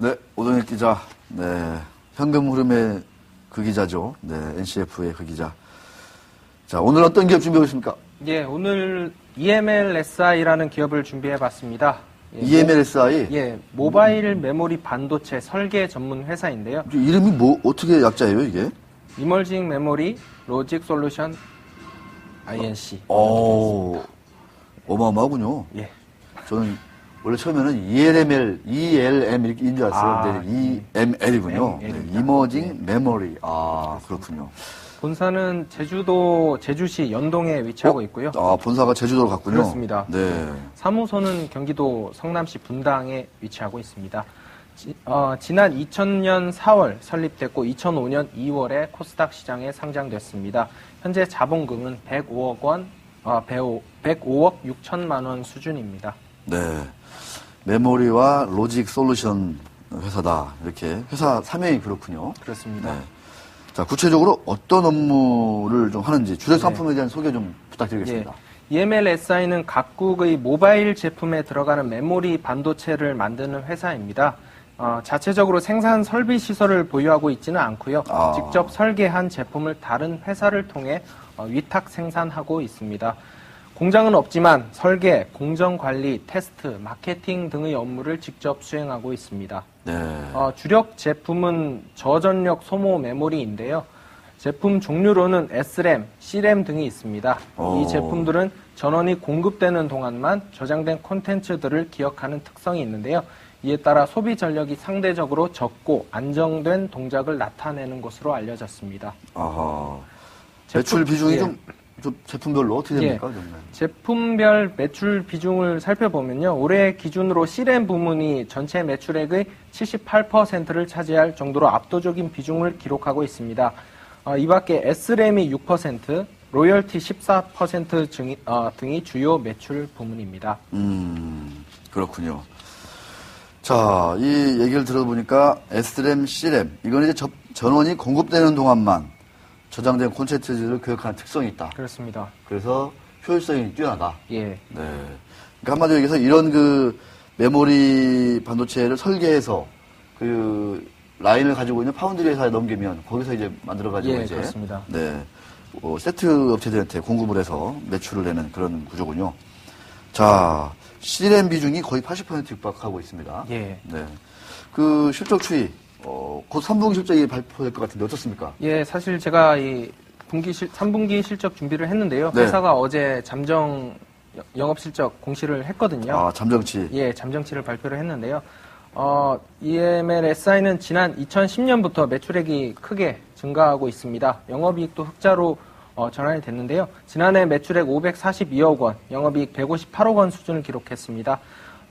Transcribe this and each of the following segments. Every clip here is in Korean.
네, 오동혁 기자. 네, 현금 흐름의 그 기자죠. 네, NCF의 그 기자. 자, 오늘 어떤 기업 준비하고 있습니까? 예, 오늘 EMLSI라는 기업을 준비해봤습니다. 예, EMLSI? 예, 모바일 메모리 반도체 설계 전문 회사인데요. 이름이 뭐, 어떻게 약자예요, 이게? 이머징 메모리 로직 솔루션 INC. 어마어마하군요. 예. 저는 원래 처음에는 ELM 이렇게인 줄 알았어요. 근데 EML이군요. 네, 이머징 메모리. 아, 그렇군요. 본사는 제주시 연동에 위치하고 있고요. 아, 본사가 제주도로 갔군요. 그렇습니다. 네. 사무소는 경기도 성남시 분당에 위치하고 있습니다. 지난 2000년 4월 설립됐고 2005년 2월에 코스닥 시장에 상장됐습니다. 현재 자본금은 105억 6천만 원 수준입니다. 네. 메모리와 로직 솔루션 회사다. 이렇게 회사 사명이 그렇군요. 그렇습니다. 네. 자, 구체적으로 어떤 업무를 좀 하는지 주력 상품에 대한 소개 좀 부탁드리겠습니다. 예. EMLSI는 각국의 모바일 제품에 들어가는 메모리 반도체를 만드는 회사입니다. 자체적으로 생산 설비 시설을 보유하고 있지는 않고요. 직접 설계한 제품을 다른 회사를 통해 위탁 생산하고 있습니다. 공장은 없지만 설계, 공정 관리, 테스트, 마케팅 등의 업무를 직접 수행하고 있습니다. 네. 주력 제품은 저전력 소모 메모리인데요. 제품 종류로는 SRAM, CRAM 등이 있습니다. 이 제품들은 전원이 공급되는 동안만 저장된 콘텐츠들을 기억하는 특성이 있는데요. 이에 따라 소비 전력이 상대적으로 적고 안정된 동작을 나타내는 것으로 알려졌습니다. 아하. 매출 비중이 좀 제품별로 어떻게 됩니까? 예. 제품별 매출 비중을 살펴보면요. 올해 기준으로 C램 부문이 전체 매출액의 78%를 차지할 정도로 압도적인 비중을 기록하고 있습니다. 이 밖에 S램이 6%, 로열티 14% 등이 주요 매출 부문입니다. 그렇군요. 자, 이 얘기를 들어보니까 S램, C램, 이건 이제 전원이 공급되는 동안만 저장된 콘텐츠를 교육하는 특성이 있다. 그렇습니다. 그래서 효율성이 뛰어나다. 예. 네. 그러니까 한마디로 얘기해서 이런 그 메모리 반도체를 설계해서 그 라인을 가지고 있는 파운드리 회사에 넘기면 거기서 이제 만들어가지고 예, 이제. 그렇습니다. 네. 세트 업체들한테 공급을 해서 매출을 내는 그런 구조군요. 자, C램 비중이 거의 80% 육박하고 있습니다. 예. 네. 그 실적 추이, 곧 3분기 실적이 발표될 것 같은데 어떻습니까? 예, 사실 제가 이 3분기 실적 준비를 했는데요. 네. 회사가 어제 잠정 영업 실적 공시를 했거든요. 아, 잠정치. 예, 잠정치를 발표를 했는데요. EMLSI는 지난 2010년부터 매출액이 크게 증가하고 있습니다. 영업이익도 흑자로 전환이 됐는데요. 지난해 매출액 542억 원, 영업이익 158억 원 수준을 기록했습니다.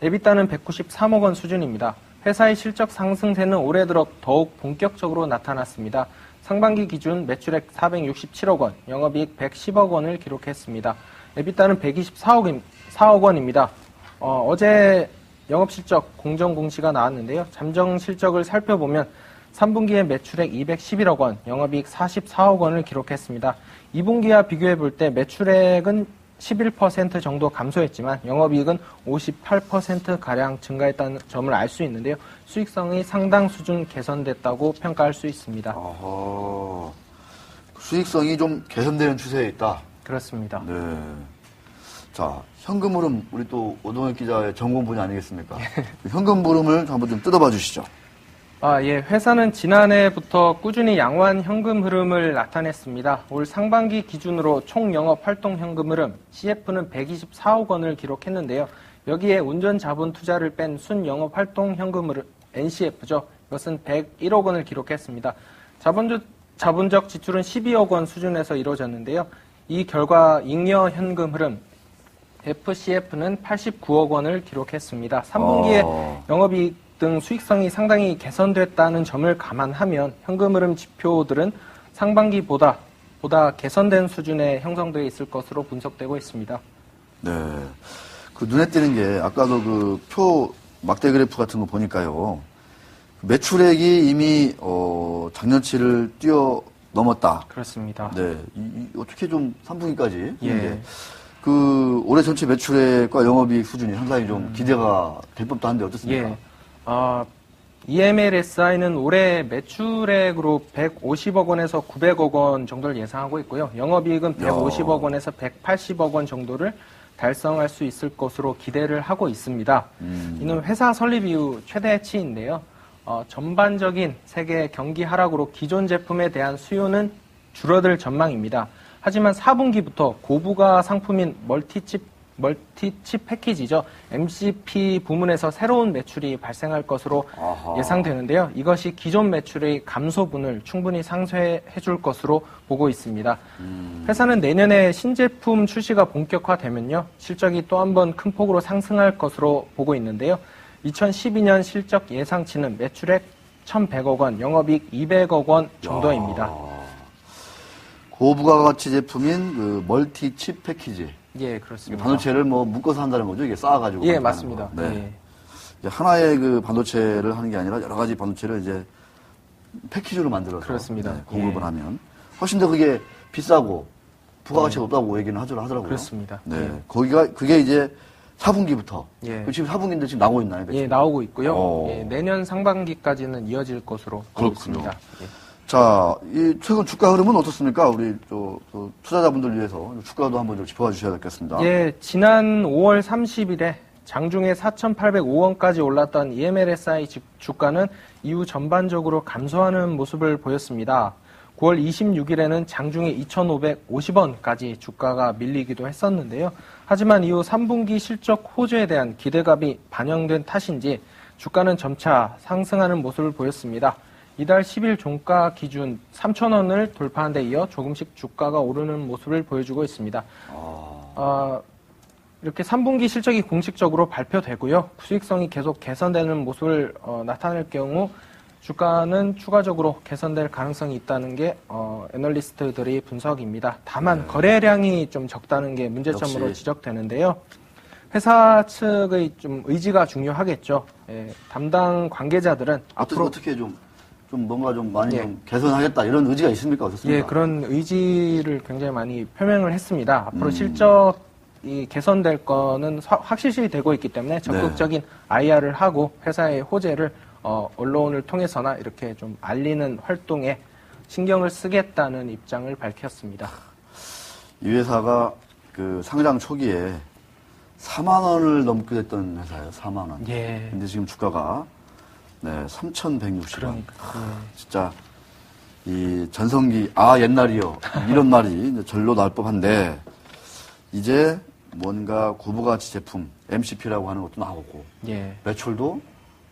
에비타는 193억 원 수준입니다. 회사의 실적 상승세는 올해 들어 더욱 본격적으로 나타났습니다. 상반기 기준 매출액 467억 원, 영업이익 110억 원을 기록했습니다. 에비타는 124억 원입니다. 어제 영업실적 공정공시가 나왔는데요. 잠정 실적을 살펴보면 3분기에 매출액 211억 원, 영업이익 44억 원을 기록했습니다. 2분기와 비교해 볼 때 매출액은 11% 정도 감소했지만 영업이익은 58%가량 증가했다는 점을 알 수 있는데요. 수익성이 상당 수준 개선됐다고 평가할 수 있습니다. 수익성이 좀 개선되는 추세에 있다. 그렇습니다. 네. 자, 현금 흐름, 우리 또 오동혁 기자의 전공 분야 아니겠습니까? 현금 흐름을 한번 좀 뜯어봐 주시죠. 예. 회사는 지난해부터 꾸준히 양호한 현금 흐름을 나타냈습니다. 올 상반기 기준으로 총 영업 활동 현금 흐름, CF는 124억 원을 기록했는데요. 여기에 운전 자본 투자를 뺀 순 영업 활동 현금 흐름, NCF죠. 이것은 101억 원을 기록했습니다. 자본적 지출은 12억 원 수준에서 이루어졌는데요. 이 결과 잉여 현금 흐름, FCF는 89억 원을 기록했습니다. 3분기에 영업이익 등 수익성이 상당히 개선됐다는 점을 감안하면 현금 흐름 지표들은 상반기보다 개선된 수준에 형성되어 있을 것으로 분석되고 있습니다. 네. 그 눈에 띄는 게 아까도 그 표 막대 그래프 같은 거 보니까요. 매출액이 이미 작년치를 뛰어넘었다. 그렇습니다. 네. 어떻게 좀 3분기까지 예. 그 올해 전체 매출액과 영업이익 수준이 상당히 좀 기대가 될 법도 한데 어떻습니까? 예. EMLSI는 올해 매출액으로 150억 원에서 900억 원 정도를 예상하고 있고요. 영업이익은 150억 원에서 180억 원 정도를 달성할 수 있을 것으로 기대를 하고 있습니다. 이는 회사 설립 이후 최대치인데요. 전반적인 세계 경기 하락으로 기존 제품에 대한 수요는 줄어들 전망입니다. 하지만 4분기부터 고부가 상품인 멀티칩 패키지죠. MCP 부문에서 새로운 매출이 발생할 것으로 예상되는데요. 이것이 기존 매출의 감소분을 충분히 상쇄해 줄 것으로 보고 있습니다. 회사는 내년에 신제품 출시가 본격화되면요. 실적이 또 한 번 큰 폭으로 상승할 것으로 보고 있는데요. 2012년 실적 예상치는 매출액 1,100억 원, 영업이익 200억 원 정도입니다. 고부가가치 제품인 그 멀티칩 패키지. 예, 그렇습니다. 반도체를 뭐 묶어서 한다는 거죠. 이게 쌓아가지고. 예, 맞습니다. 네. 예. 이제 하나의 그 반도체를 하는 게 아니라 여러 가지 반도체를 이제 패키지로 만들어서 그렇습니다. 공급을 예. 하면 훨씬 더 그게 비싸고 부가가치가 높다고 얘기는 하더라고요. 그렇습니다. 네. 예. 그게 이제 4분기부터. 예. 지금 4분기인데 지금 나오고 있나요? 예, 나오고 있고요. 오. 예, 내년 상반기까지는 이어질 것으로 보고 그렇군요. 있습니다. 예. 자, 이 최근 주가 흐름은 어떻습니까? 우리 또 투자자분들 위해서 주가도 한번 좀 짚어봐 주셔야 되겠습니다. 예, 지난 5월 30일에 장중에 4,805원까지 올랐던 EMLSI 주가는 이후 전반적으로 감소하는 모습을 보였습니다. 9월 26일에는 장중에 2,550원까지 주가가 밀리기도 했었는데요. 하지만 이후 3분기 실적 호조에 대한 기대감이 반영된 탓인지 주가는 점차 상승하는 모습을 보였습니다. 이달 10일 종가 기준 3,000원을 돌파한 데 이어 조금씩 주가가 오르는 모습을 보여주고 있습니다. 이렇게 3분기 실적이 공식적으로 발표되고요. 수익성이 계속 개선되는 모습을 나타낼 경우 주가는 추가적으로 개선될 가능성이 있다는 게 애널리스트들의 분석입니다. 다만 거래량이 좀 적다는 게 문제점으로 역시. 지적되는데요. 회사 측의 좀 의지가 중요하겠죠. 예, 담당 관계자들은 앞으로 어떻게 좀 뭔가 좀 많이 예. 좀 개선하겠다 이런 의지가 있습니까? 어떻습니까? 예, 그런 의지를 굉장히 많이 표명을 했습니다. 앞으로 실적이 개선될 거는 확실시 되고 있기 때문에 적극적인 IR을 하고 회사의 호재를 언론을 통해서나 이렇게 좀 알리는 활동에 신경을 쓰겠다는 입장을 밝혔습니다. 이 회사가 그 상장 초기에 4만 원을 넘게 됐던 회사예요. 4만 원. 예. 근데 지금 주가가 3,160원. 그러니까. 진짜 이 전성기 옛날이요. 이런 말이 이제 절로 나올 법한데 이제 뭔가 고부가치 제품 MCP라고 하는 것도 나오고 예, 매출도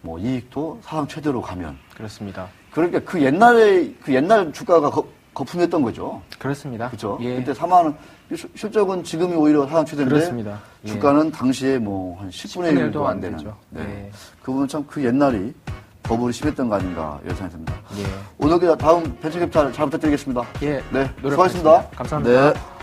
뭐 이익도 사상 최대로 가면 그렇습니다. 그러니까 그 옛날 주가가 거품이었던 거죠. 그렇습니다. 그렇죠. 예, 그때 4만 원 실적은 지금이 오히려 사상 최대인데 그렇습니다. 예. 주가는 당시에 뭐 한 10분의 1도 안 되는. 되죠. 네. 예. 그 부분 참 그 옛날이 거부를 심했던 거 아닌가 이런 생각이 듭니다. 예. 오늘 다음 벤처캡탈 잘 부탁드리겠습니다. 예, 네, 노력하겠습니다. 수고하셨습니다. 감사합니다. 네.